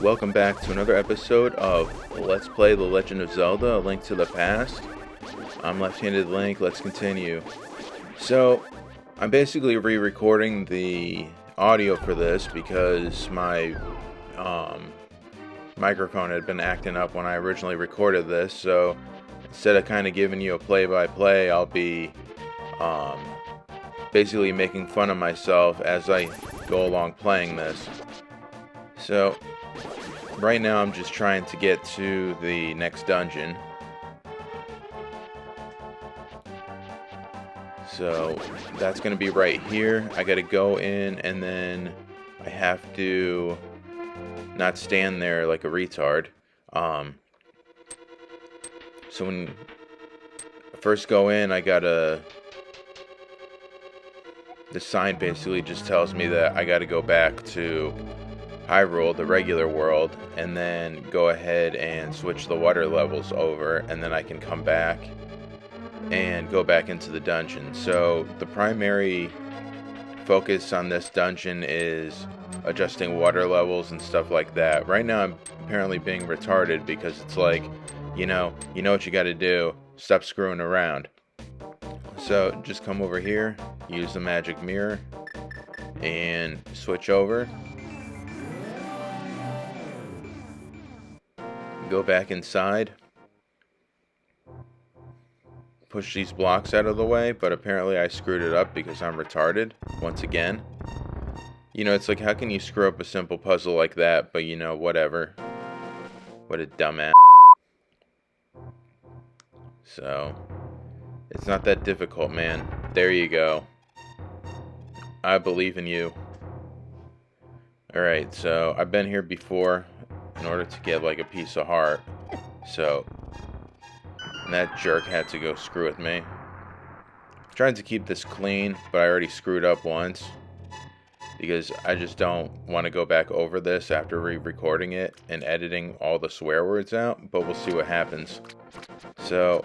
Welcome back to another episode of Let's Play The Legend of Zelda: A Link to the Past. I'm Left-Handed Link. Let's continue. So, I'm basically re-recording the audio for this because my microphone had been acting up when I originally recorded this. So, instead of kind of giving you a play-by-play, I'll be basically making fun of myself as I go along playing this. So, right now I'm just trying to get to the next dungeon. So, that's going to be right here. I got to go in and then I have to not stand there like a retard. So when I first go in, I gotta... The sign basically just tells me that I gotta go back to Hyrule, the regular world, and then go ahead and switch the water levels over, and then I can come back and go back into the dungeon. So the primary focus on this dungeon is adjusting water levels and stuff like that. Right now I'm apparently being retarded because it's like, you know what you gotta do, stop screwing around. So just come over here, use the magic mirror, and switch over. Go back inside. Push these blocks out of the way, but apparently I screwed it up because I'm retarded, once again. You know, it's like, how can you screw up a simple puzzle like that, but you know, whatever. What a dumbass. So, it's not that difficult, man. There you go. I believe in you. Alright, so I've been here before in order to get like a piece of heart. So, and that jerk had to go screw with me. I'm trying to keep this clean, but I already screwed up once. Because I just don't want to go back over this after re-recording it and editing all the swear words out. But we'll see what happens. So,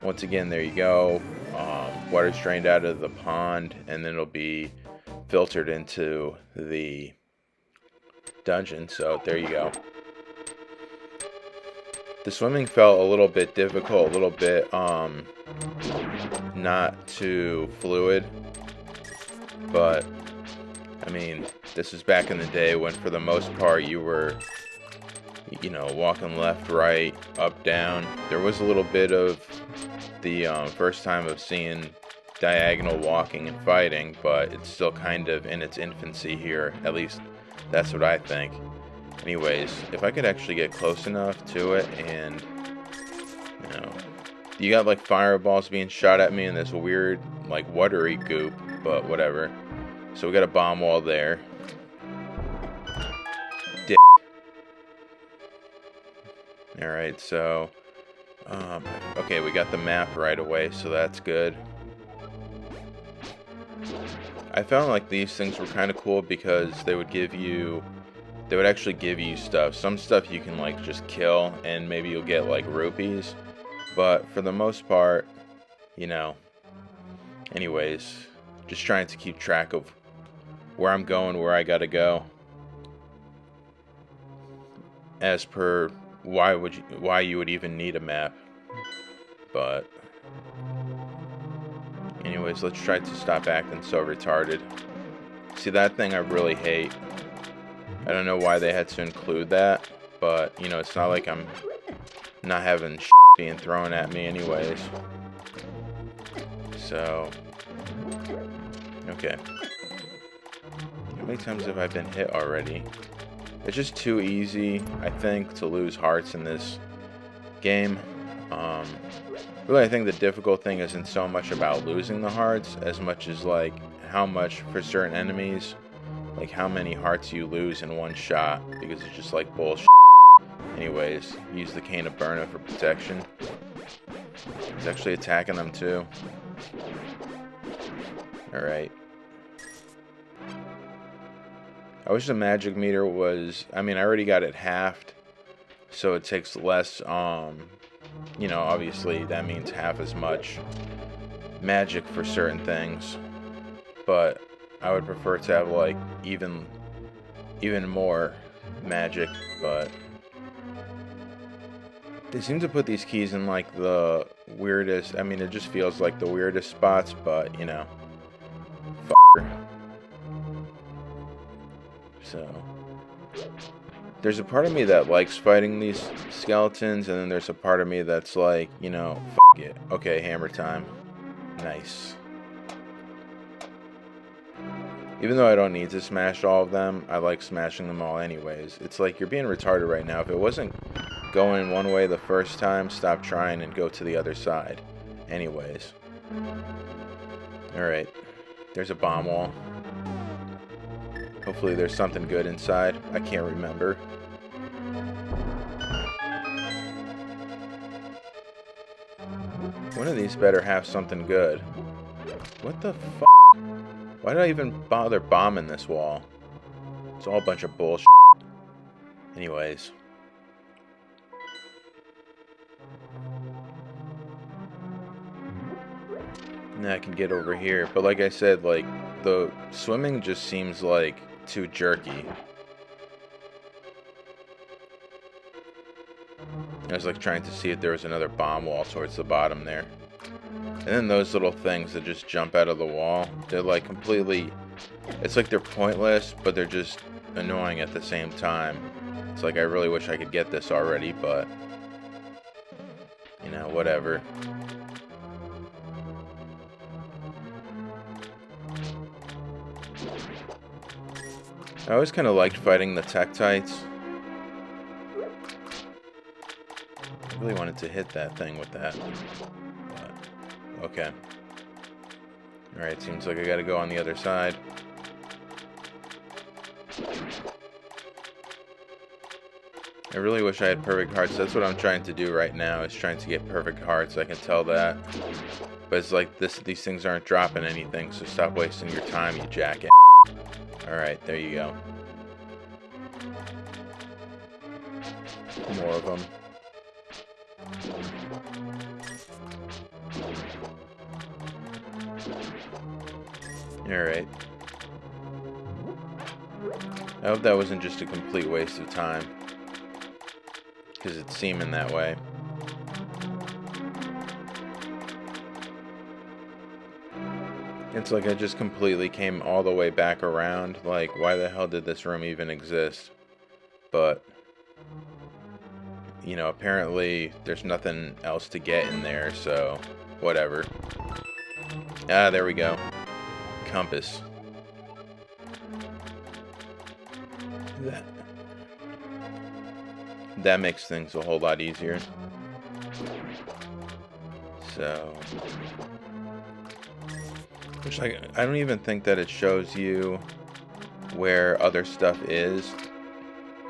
once again, there you go. Water's drained out of the pond, and then it'll be filtered into the dungeon. So, there you go. The swimming felt a little bit difficult, a little bit not too fluid, but I mean, this is back in the day when for the most part you were, you know, walking left, right, up, down. There was a little bit of the first time of seeing diagonal walking and fighting, but it's still kind of in its infancy here. At least that's what I think. Anyways, if I could actually get close enough to it and, you know, you got like fireballs being shot at me in this weird, like, watery goop, but whatever. So we got a bomb wall there. Alright, so, okay, we got the map right away, so that's good. I found like these things were kind of cool because they would actually give you stuff. Some stuff you can like just kill and maybe you'll get like rupees. But for the most part, you know, anyways, just trying to keep track of where I'm going, where I gotta go. As per why you would even need a map. But anyways, let's try to stop acting so retarded. See, that thing I really hate. I don't know why they had to include that, but, you know, it's not like I'm not having shit being thrown at me anyways. So, okay. How many times have I been hit already? It's just too easy, I think, to lose hearts in this game. Really, I think the difficult thing isn't so much about losing the hearts as much as, like, how much for certain enemies, like how many hearts you lose in one shot, because it's just like bullshit. Anyways, use the Cane of Burna for protection. He's actually attacking them too. Alright. I wish the magic meter was, I mean, I already got it halved, so it takes less, you know, obviously that means half as much magic for certain things, but I would prefer to have like even more magic, but they seem to put these keys in like the weirdest, I mean, it just feels like the weirdest spots, but you know, so there's a part of me that likes fighting these skeletons, and then there's a part of me that's like, you know, it. Okay, hammer time. Nice. Even though I don't need to smash all of them, I like smashing them all anyways. It's like you're being retarded right now. If it wasn't going one way the first time, stop trying and go to the other side. Anyways. Alright. There's a bomb wall. Hopefully there's something good inside. I can't remember. One of these better have something good. What the fuck? Why did I even bother bombing this wall? It's all a bunch of bullshit. Anyways. Now I can get over here. But like I said, like, the swimming just seems like too jerky. I was like trying to see if there was another bomb wall towards the bottom there. And then those little things that just jump out of the wall, they're like completely, it's like they're pointless, but they're just annoying at the same time. It's like I really wish I could get this already, but you know, whatever. I always kind of liked fighting the Tektites. I really wanted to hit that thing with that. But, okay. Alright, seems like I gotta go on the other side. I really wish I had perfect hearts. That's what I'm trying to do right now, is trying to get perfect hearts. I can tell that. But it's like these things aren't dropping anything, so stop wasting your time, you jackass. Alright, there you go. More of them. Alright. I hope that wasn't just a complete waste of time. Because it's seeming that way. It's like I just completely came all the way back around. Like, why the hell did this room even exist? But, you know, apparently there's nothing else to get in there, so whatever. Ah, there we go. Compass. That makes things a whole lot easier. So, which I don't even think that it shows you where other stuff is.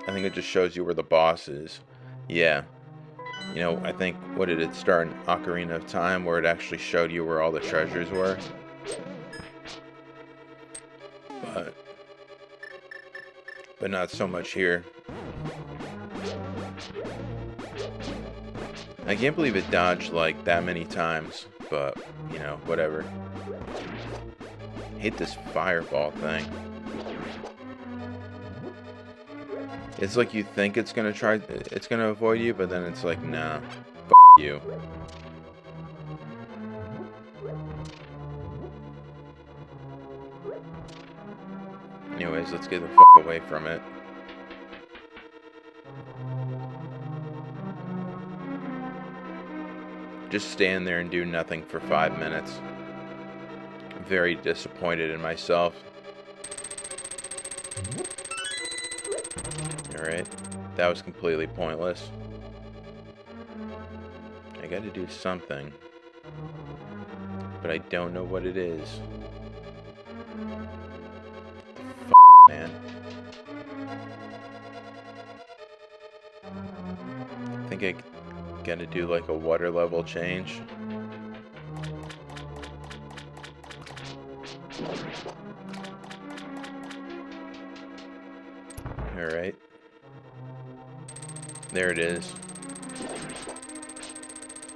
I think it just shows you where the boss is. Yeah. You know, I think, what did it start in Ocarina of Time, where it actually showed you where all the treasures were? But not so much here. I can't believe it dodged like that many times, but, you know, whatever. Hate this fireball thing. It's like you think it's gonna avoid you, but then it's like, nah, f you. Anyways, let's get the f away from it. Just stand there and do nothing for 5 minutes. I'm very disappointed in myself. Alright, that was completely pointless. I gotta do something. But I don't know what it is. What the f, man? I think I gotta do like a water level change. Alright. There it is.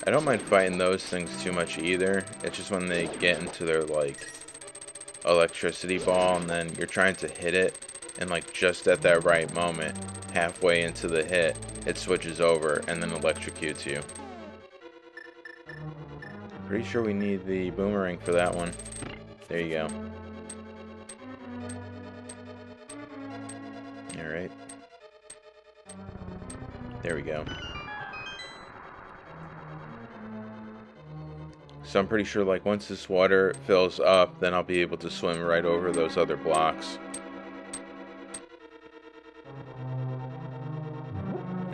I don't mind fighting those things too much either. It's just when they get into their like electricity ball and then you're trying to hit it and like just at that right moment halfway into the hit, it switches over and then electrocutes you. Pretty sure we need the boomerang for that one. There you go. Alright. There we go. So I'm pretty sure, like, once this water fills up, then I'll be able to swim right over those other blocks.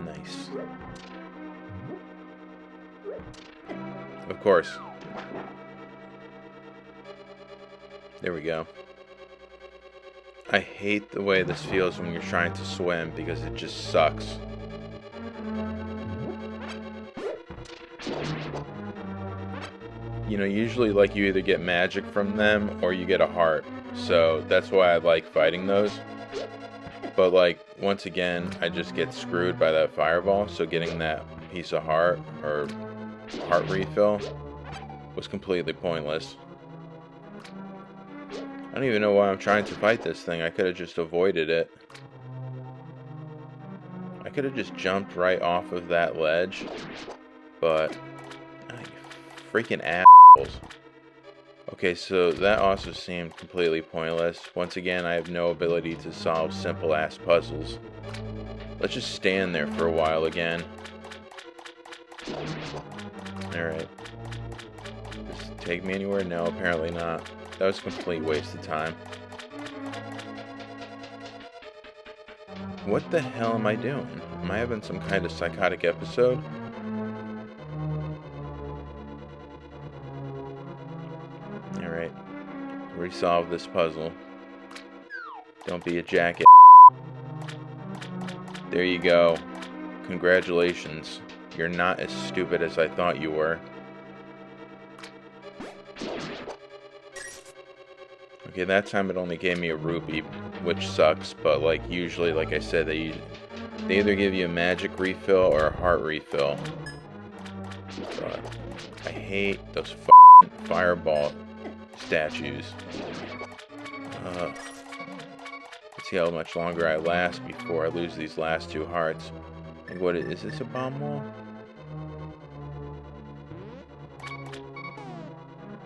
Nice. Of course. There we go. I hate the way this feels when you're trying to swim because it just sucks. You know, usually, like, you either get magic from them or you get a heart. So that's why I like fighting those. But, like, once again, I just get screwed by that fireball. So getting that piece of heart or heart refill was completely pointless. I don't even know why I'm trying to fight this thing. I could have just avoided it. I could have just jumped right off of that ledge. But, freaking assholes. Okay, so that also seemed completely pointless. Once again, I have no ability to solve simple-ass puzzles. Let's just stand there for a while again. Alright. Does it take me anywhere? No, apparently not. That was a complete waste of time. What the hell am I doing? Am I having some kind of psychotic episode? Alright. Resolve this puzzle. Don't be a jacket. There you go. Congratulations. You're not as stupid as I thought you were. Okay, that time it only gave me a rupee, which sucks, but, like, usually, like I said, they either give you a magic refill or a heart refill. But I hate those f***ing fireball statues. Let's see how much longer I last before I lose these last two hearts. Like, what is this, a bomb wall?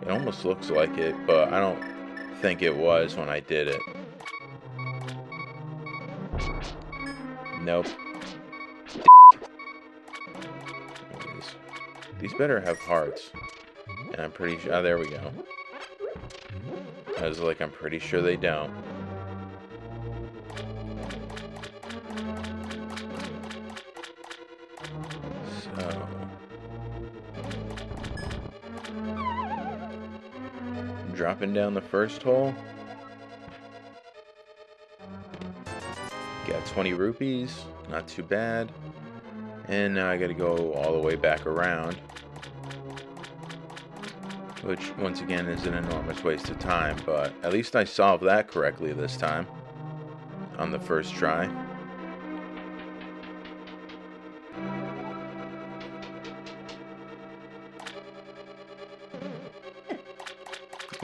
It almost looks like it, but I don't think it was when I did it. Nope. These better have hearts. And I'm pretty sure... Oh, there we go. I was like, I'm pretty sure they don't. So... dropping down the first hole. Got 20 rupees. Not too bad. And now I gotta go all the way back around. Which, once again, is an enormous waste of time, but at least I solved that correctly this time. On the first try.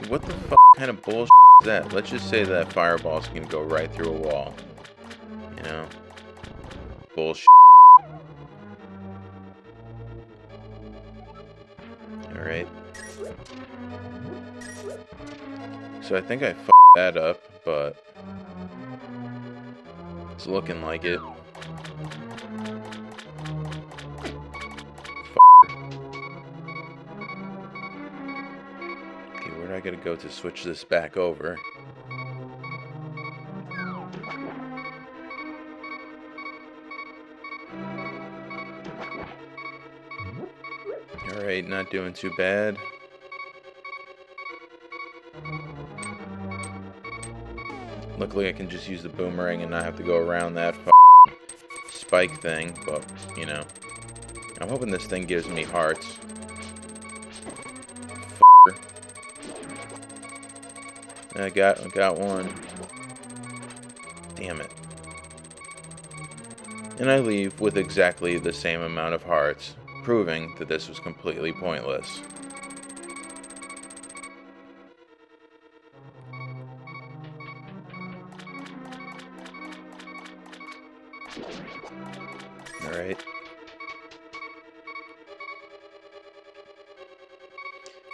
What the fuck kind of bullshit is that? Let's just say that fireball's gonna go right through a wall. You know? Bullshit. Alright. So I think I fucked that up, but it's looking like it. Okay, where do I gotta go to switch this back over? Alright, not doing too bad. Luckily I can just use the boomerang and not have to go around that spike thing, but, you know. I'm hoping this thing gives me hearts. I got one. Damn it. And I leave with exactly the same amount of hearts, proving that this was completely pointless. Alright.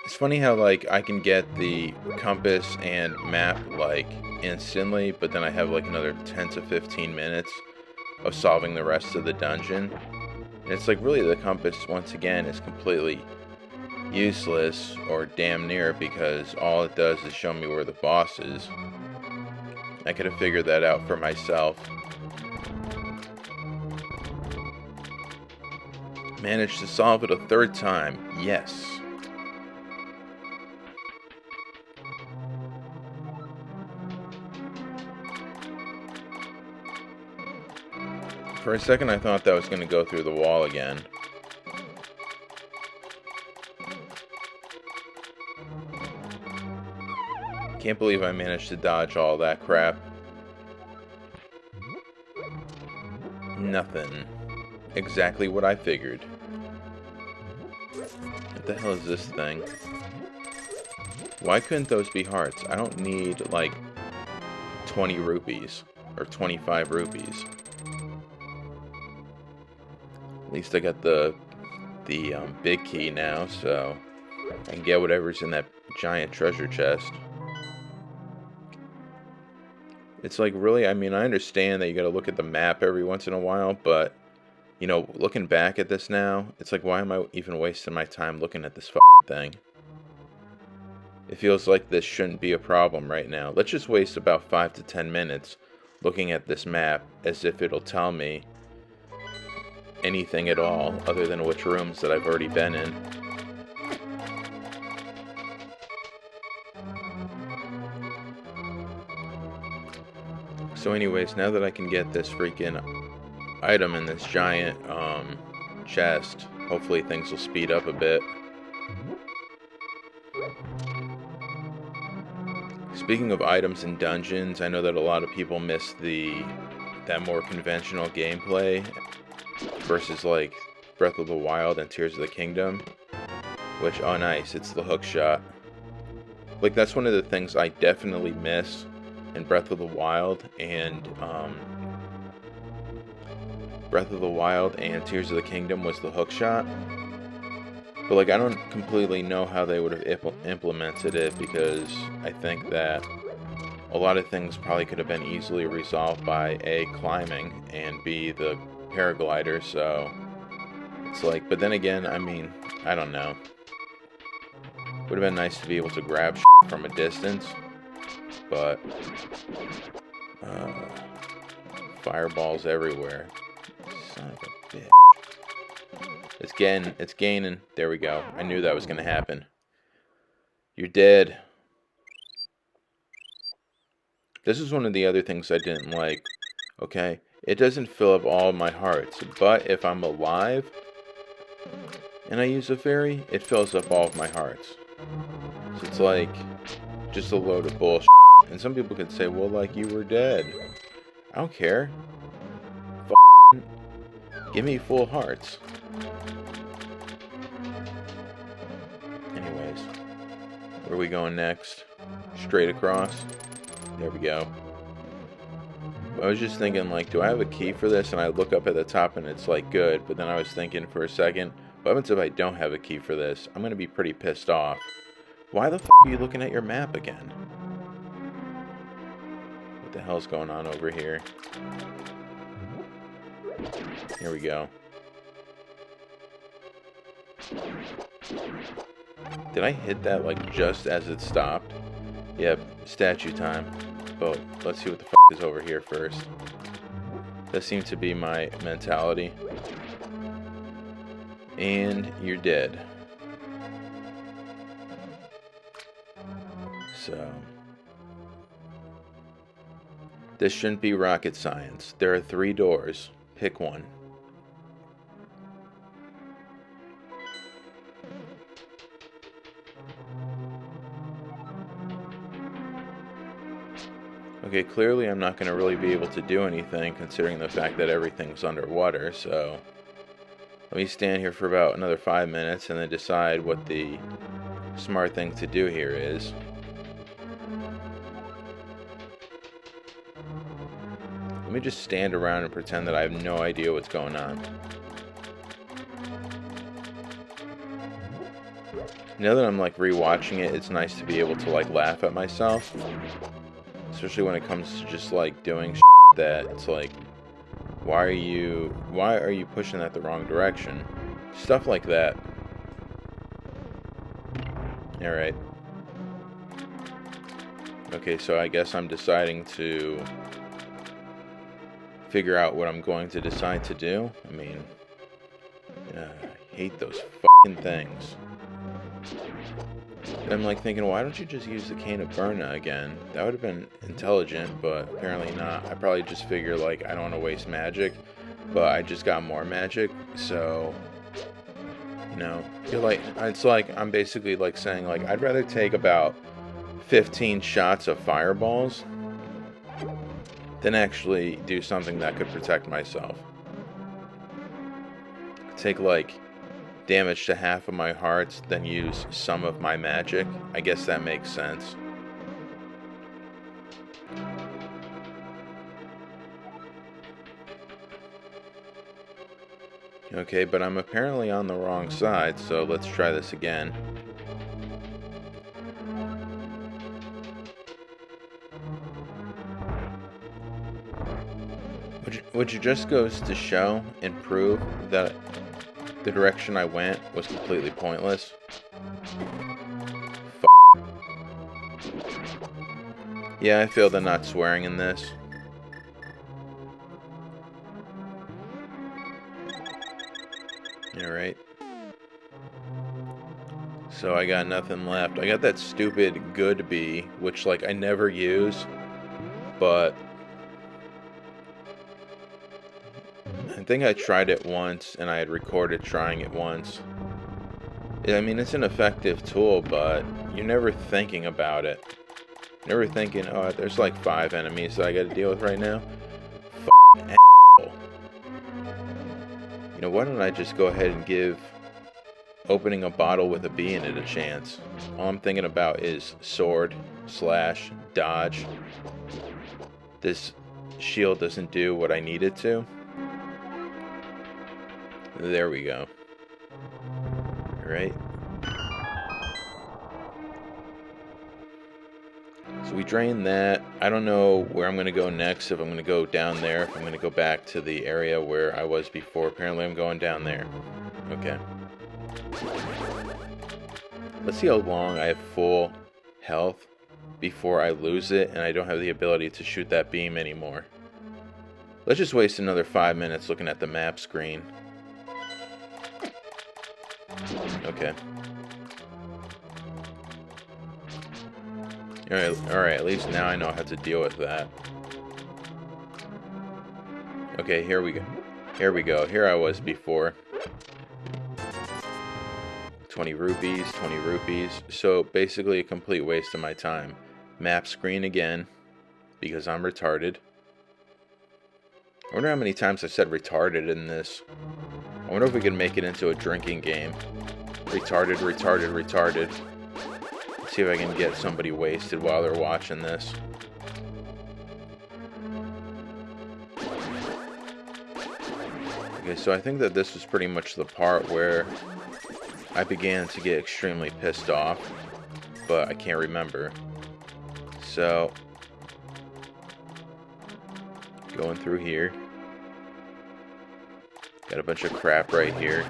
It's funny how, like, I can get the compass and map, like, instantly, but then I have, like, another 10 to 15 minutes of solving the rest of the dungeon. And it's like, really, the compass, once again, is completely useless, or damn near, because all it does is show me where the boss is. I could have figured that out for myself. Managed to solve it a third time. Yes. For a second, I thought that was going to go through the wall again. Can't believe I managed to dodge all that crap. Nothing. Exactly what I figured. What the hell is this thing? Why couldn't those be hearts? I don't need, like, 20 rupees. Or 25 rupees. At least I got the big key now, so I can get whatever's in that giant treasure chest. It's like, really, I mean, I understand that you gotta look at the map every once in a while, but, you know, looking back at this now, it's like, why am I even wasting my time looking at this thing? It feels like this shouldn't be a problem right now. Let's just waste about 5 to 10 minutes looking at this map as if it'll tell me anything at all other than which rooms that I've already been in. So anyways, now that I can get this freaking item in this giant chest, hopefully things will speed up a bit. Speaking of items and dungeons, I know that a lot of people miss that more conventional gameplay versus like Breath of the Wild and Tears of the Kingdom, which, oh nice, it's the hook shot. Like, that's one of the things I definitely miss in Breath of the Wild and Tears of the Kingdom was the hook shot. But, like, I don't completely know how they would have implemented it, because I think that a lot of things probably could have been easily resolved by A, climbing, and B, the paraglider, so it's like, but then again, I mean, I don't know. Would have been nice to be able to grab from a distance, but fireballs everywhere. Son of a bitch. It's gaining. There we go. I knew that was going to happen. You're dead. This is one of the other things I didn't like. Okay? It doesn't fill up all my hearts, but if I'm alive and I use a fairy, it fills up all of my hearts. So it's like just a load of bullshit. And some people could say, well, like, you were dead. I don't care. Give me full hearts. Anyways, where are we going next? Straight across. There we go. I was just thinking, like, do I have a key for this? And I look up at the top and it's like, good. But then I was thinking for a second, what happens if I don't have a key for this? I'm going to be pretty pissed off. Why the f*** are you looking at your map again? What the hell's going on over here? Here we go. Did I hit that, like, just as it stopped? Yep, statue time. But let's see what the f*** is over here first. That seems to be my mentality. And you're dead. So, this shouldn't be rocket science. There are 3 doors. Pick one. Okay, clearly I'm not going to really be able to do anything considering the fact that everything's underwater, so let me stand here for about another 5 minutes and then decide what the smart thing to do here is. me just stand around and pretend that I have no idea what's going on. Now that I'm like rewatching it, it's nice to be able to like laugh at myself. Especially when it comes to just like doing shit that it's like, why are you pushing that the wrong direction? Stuff like that. Alright. Okay, so I guess I'm deciding to figure out what I'm going to decide to do. I mean, I hate those fucking things. And I'm like thinking, why don't you just use the Cane of Burna again? That would have been intelligent, but apparently not. I probably just figure like I don't want to waste magic, but I just got more magic, so you know, you're like, it's like I'm basically like saying like I'd rather take about 15 shots of fireballs than actually do something that could protect myself. Take like damage to half of my hearts, then use some of my magic. I guess that makes sense. Okay, but I'm apparently on the wrong side, so let's try this again. Which just goes to show and prove that the direction I went was completely pointless. Yeah, I feel the not swearing in this. Alright. So I got nothing left. I got that stupid good bee, which like I never use, but I think I tried it once, and I had recorded trying it once. I mean, it's an effective tool, but you're never thinking about it. Never thinking, oh, there's like 5 enemies that I gotta deal with right now. F***ing You know, why don't I just go ahead and give opening a bottle with a bee in it a chance? All I'm thinking about is sword, slash, dodge. This shield doesn't do what I need it to. There we go. Alright. So we drain that. I don't know where I'm going to go next. If I'm going to go down there. If I'm going to go back to the area where I was before. Apparently I'm going down there. Okay. Let's see how long I have full health before I lose it and I don't have the ability to shoot that beam anymore. Let's just waste another 5 minutes looking at the map screen. Okay. Alright, at least now I know how to deal with that. Okay, here we go. Here we go. Here I was before. 20 rupees, 20 rupees. So basically a complete waste of my time. Map screen again, because I'm retarded. I wonder how many times I said retarded in this. I wonder if we can make it into a drinking game. Retarded, retarded, retarded. Let's see if I can get somebody wasted while they're watching this. Okay, so I think that this was pretty much the part where I began to get extremely pissed off, but I can't remember. So, going through here. Got a bunch of crap right here.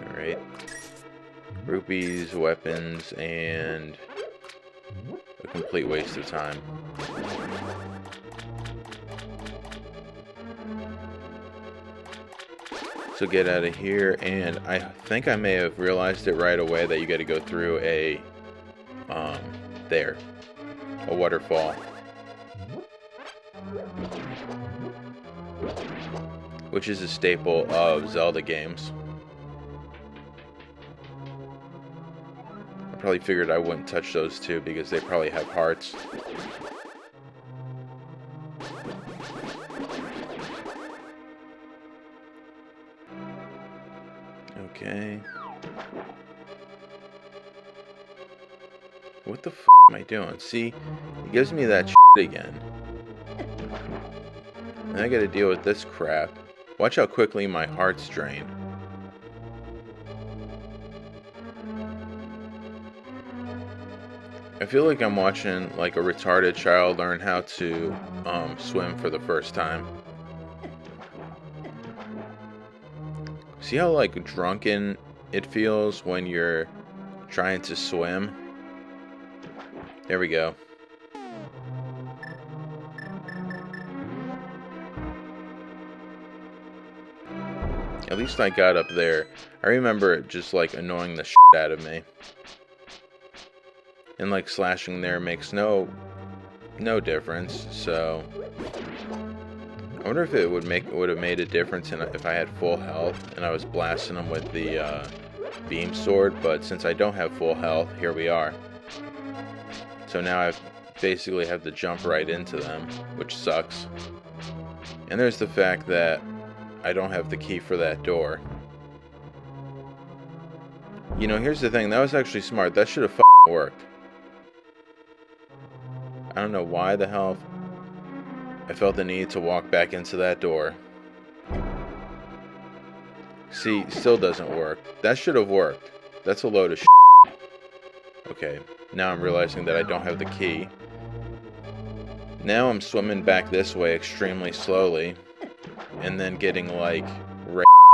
Alright. Rupees, weapons, and a complete waste of time. So get out of here, and I think I may have realized it right away that you got to go through a waterfall, which is a staple of Zelda games. I probably figured I wouldn't touch those two because they probably have hearts. Okay. What the f am I doing? See, it gives me that shit again. And I gotta deal with this crap. Watch how quickly my hearts drain. I feel like I'm watching like a retarded child learn how to swim for the first time. See how like drunken it feels when you're trying to swim? There we go. At least I got up there. I remember it just like annoying the shit out of me. And like slashing there makes no difference, so I wonder if it would have made a difference if I had full health and I was blasting them with the beam sword, but since I don't have full health, here we are. So now I basically have to jump right into them, which sucks. And there's the fact that I don't have the key for that door. You know, here's the thing, that was actually smart. That should have worked. I don't know why the hell I felt the need to walk back into that door. See, still doesn't work. That should have worked. That's a load of shit. Okay, now I'm realizing that I don't have the key. Now I'm swimming back this way extremely slowly, and then getting like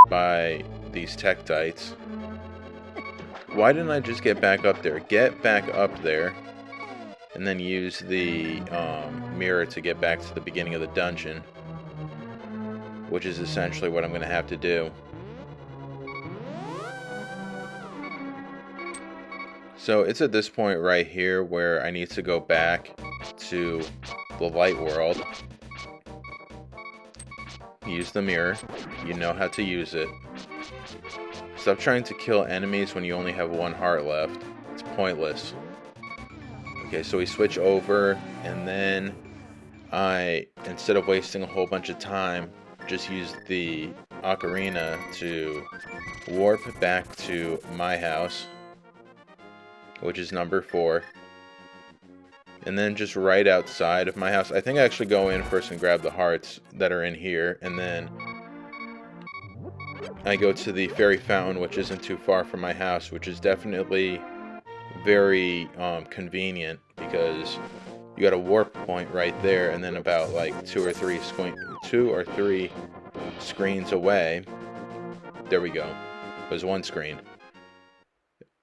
by these Tektites. Why didn't I just get back up there? Get back up there, and then use the mirror to get back to the beginning of the dungeon, which is essentially what I'm going to have to do. So it's at this point right here where I need to go back to the light world. Use the mirror. You know how to use it. Stop trying to kill enemies when you only have one heart left. It's pointless. Okay, so we switch over, and then I, instead of wasting a whole bunch of time, just use the ocarina to warp back to my house, which is number 4. And then just right outside of my house, I think I actually go in first and grab the hearts that are in here, and then I go to the fairy fountain, which isn't too far from my house, which is definitely very convenient, because you got a warp point right there, and then about like two or three screens away, there we go, there's one screen,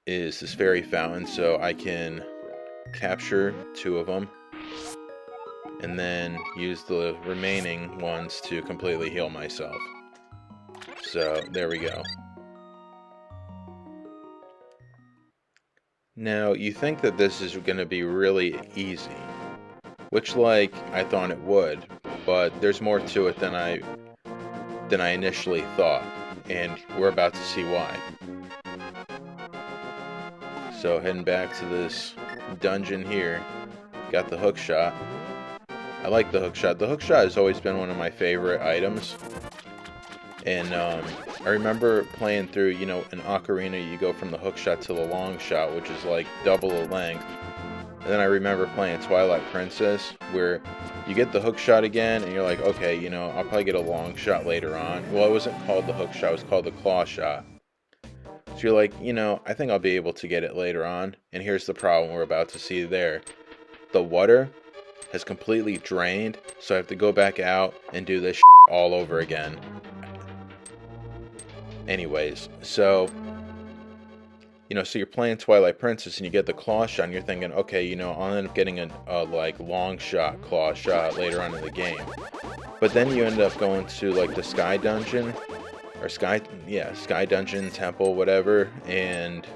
is this fairy fountain, so I can capture 2 of them and then use the remaining ones to completely heal myself. So there we go. Now you think that this is going to be really easy, which like I thought it would, but there's more to it than I initially thought, and we're about to see why. So heading back to this dungeon here, got the hook shot. I like the hook shot. The hook shot has always been one of my favorite items. And I remember playing through, you know, an ocarina, you go from the hook shot to the long shot, which is like double the length. And then I remember playing Twilight Princess, where you get the hook shot again, and you're like, okay, you know, I'll probably get a long shot later on. Well, it wasn't called the hook shot, it was called the claw shot. So you're like, you know, I think I'll be able to get it later on. And here's the problem we're about to see there. The water has completely drained, so I have to go back out and do this all over again. Anyways, so, you know, so you're playing Twilight Princess and you get the claw shot and you're thinking, okay, you know, I'll end up getting a like long shot, claw shot later on in the game. But then you end up going to like the Sky Dungeon, or Sky Dungeon, Temple, whatever, and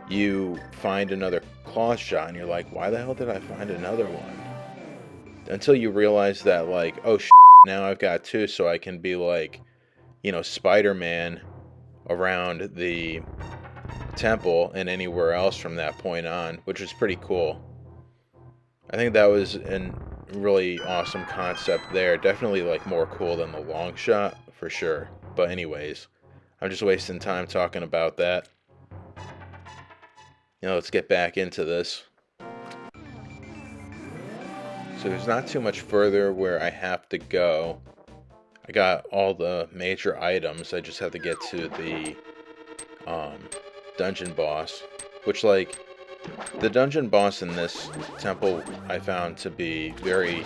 you find another claw shot and you're like, why the hell did I find another one? Until you realize that like, oh now I've got 2, so I can be like, you know, Spider-Man around the temple and anywhere else from that point on, which is pretty cool. I think that was a really awesome concept there. Definitely like more cool than the long shot for sure. But anyways, I'm just wasting time talking about that. let's get back into this. So there's not too much further where I have to go. I got all the major items. I just have to get to the dungeon boss, which, like, the dungeon boss in this temple I found to be very...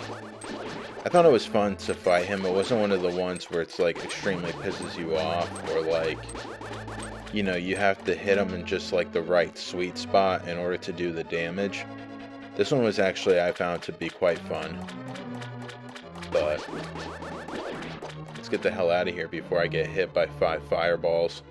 I thought it was fun to fight him. It wasn't one of the ones where it's, like, extremely pisses you off, or, like, you have to hit him in just, like, the right sweet spot in order to do the damage. This one was actually, I found to be quite fun. But let's get the hell out of here before I get hit by 5 fireballs.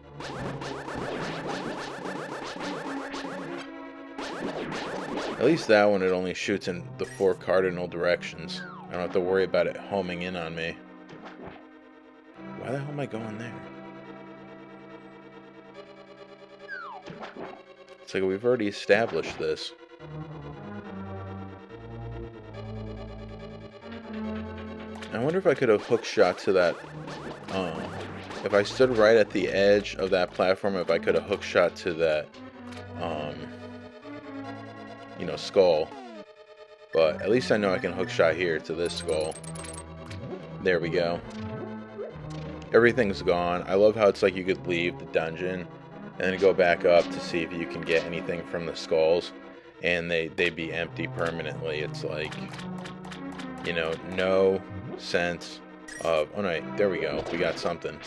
At least that one, it only shoots in the 4 cardinal directions. I don't have to worry about it homing in on me. Why the hell am I going there? It's like we've already established this. I wonder if I could have hook shot to that, if I stood right at the edge of that platform, if I could have hook shot to that, skull. But at least I know I can hook shot here to this skull. There we go. Everything's gone. I love how it's like you could leave the dungeon and then go back up to see if you can get anything from the skulls, and they'd be empty permanently. It's like, no sense of... Oh, no, there we go. We got something.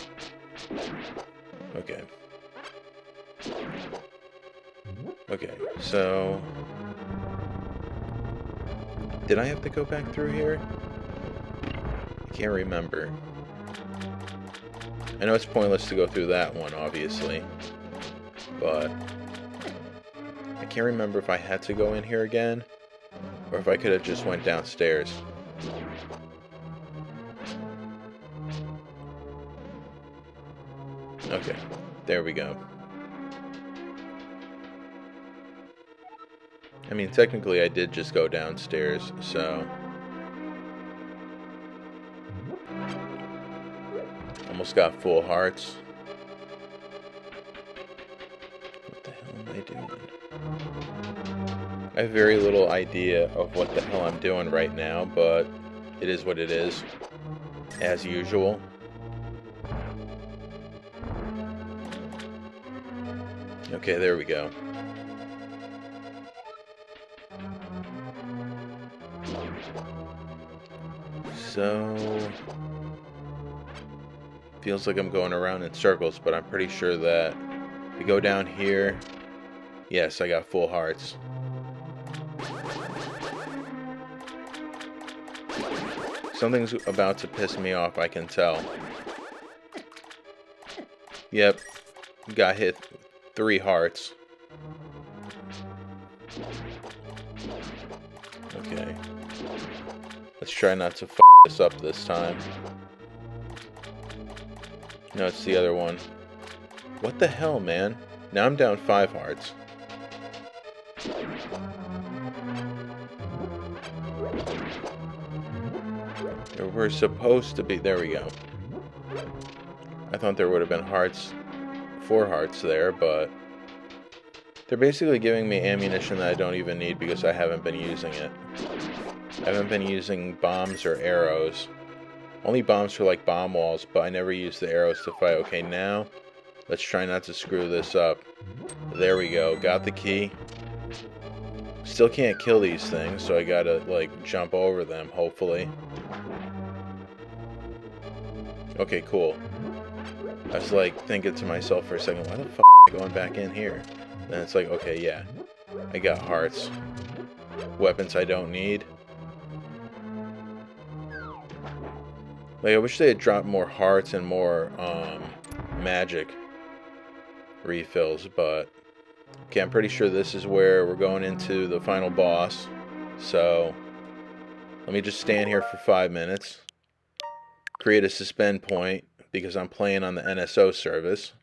Okay. Okay, so... Did I have to go back through here? I can't remember. I know it's pointless to go through that one, obviously. But... I can't remember if I had to go in here again, or if I could have just went downstairs. Okay, there we go. I mean, technically I did just go downstairs, so... Almost got full hearts. What the hell am I doing? I have very little idea of what the hell I'm doing right now, but it is what it is, as usual. Okay, there we go. So... Feels like I'm going around in circles, but I'm pretty sure that we go down here. Yes, I got full hearts. Something's about to piss me off, I can tell. Yep, got hit 3 hearts. Okay. Let's try not to f this up this time. No, it's the other one. What the hell, man? Now I'm down 5 hearts. There were supposed to be... There we go. I thought there would have been hearts... 4 hearts there, but... They're basically giving me ammunition that I don't even need because I haven't been using it. I haven't been using bombs or arrows. Only bombs for, like, bomb walls, but I never use the arrows to fight. Okay, now, let's try not to screw this up. There we go. Got the key. Still can't kill these things, so I gotta, like, jump over them, hopefully. Okay, cool. I was, like, thinking to myself for a second, why the f*** am I going back in here? Then it's like, okay, yeah. I got hearts. Weapons I don't need. Like, I wish they had dropped more hearts and more, magic refills, but... Okay, I'm pretty sure this is where we're going into the final boss. So, let me just stand here for 5 minutes. Create a suspend point, because I'm playing on the NSO service.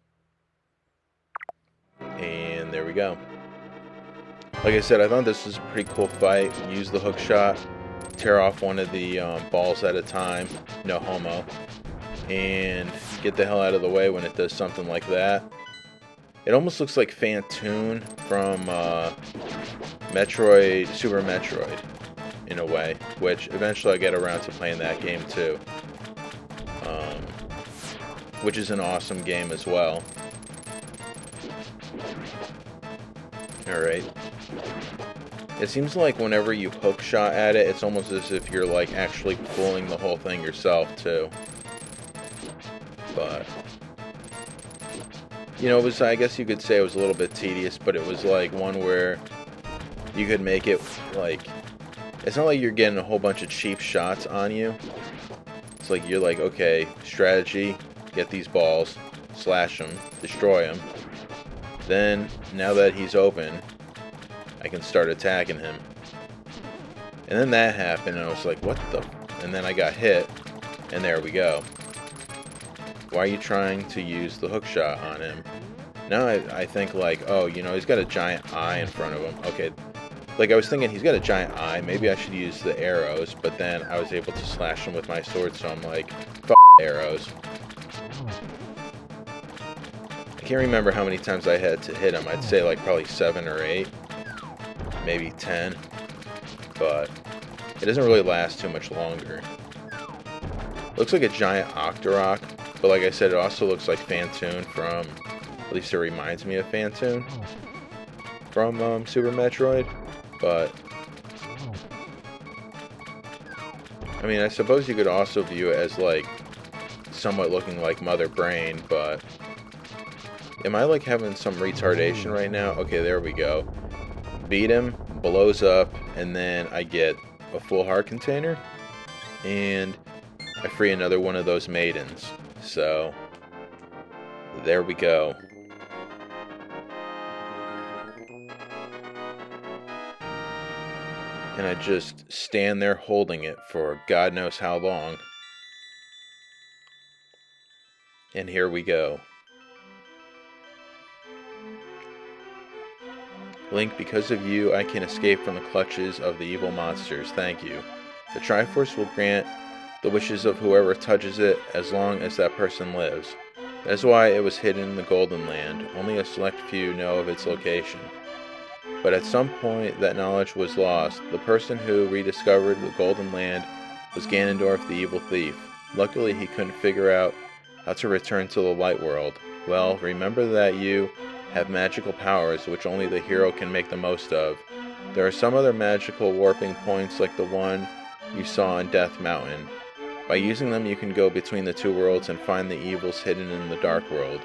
And there we go. Like I said, I thought this was a pretty cool fight. Use the hook shot. Tear off one of the balls at a time. No homo. And get the hell out of the way when it does something like that. It almost looks like Phantoon from Metroid, Super Metroid, in a way, which eventually I'll get around to playing that game too. Which is an awesome game as well. Alright. It seems like whenever you hook shot at it, it's almost as if you're like actually pulling the whole thing yourself too. But you know, it was, I guess you could say it was a little bit tedious, but it was like one where you could make it like, it's not like you're getting a whole bunch of cheap shots on you. It's like you're like, okay, strategy, get these balls, slash them, destroy them. Then, now that he's open, I can start attacking him. And then that happened, and I was like, what the? And then I got hit, and there we go. Why are you trying to use the hook shot on him? Now I think like, oh, you know, he's got a giant eye in front of him. Okay, like I was thinking he's got a giant eye. Maybe I should use the arrows, but then I was able to slash him with my sword, so I'm like, f*** arrows. I can't remember how many times I had to hit him. I'd say like probably 7 or 8, maybe 10, but it doesn't really last too much longer. Looks like a giant Octorok, but like I said, it also looks like Phantoon from, at least it reminds me of Phantoon from Super Metroid, but I mean, I suppose you could also view it as like somewhat looking like Mother Brain, but am I like having some retardation right now? Okay, there we go. Beat him, blows up, and then I get a full heart container, and I free another one of those maidens. So, there we go. And I just stand there holding it for God knows how long. And here we go. Link, because of you, I can escape from the clutches of the evil monsters. Thank you. The Triforce will grant the wishes of whoever touches it as long as that person lives. That is why it was hidden in the Golden Land. Only a select few know of its location. But at some point, that knowledge was lost. The person who rediscovered the Golden Land was Ganondorf the Evil Thief. Luckily, he couldn't figure out how to return to the Light World. Well, remember that you have magical powers which only the hero can make the most of. There are some other magical warping points like the one you saw in Death Mountain. By using them, you can go between the two worlds and find the evils hidden in the Dark World.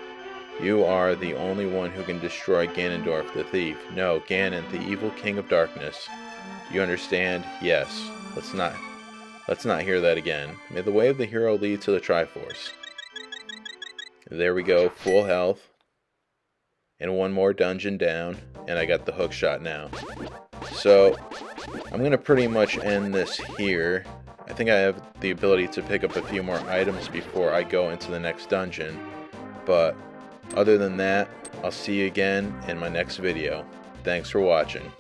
You are the only one who can destroy Ganondorf the Thief. No, Ganon, the evil king of darkness. Do you understand? Yes. Let's not hear that again. May the way of the hero lead to the Triforce. There we go, full health. And one more dungeon down, and I got the hook shot now. So, I'm going to pretty much end this here. I think I have the ability to pick up a few more items before I go into the next dungeon. But other than that, I'll see you again in my next video. Thanks for watching.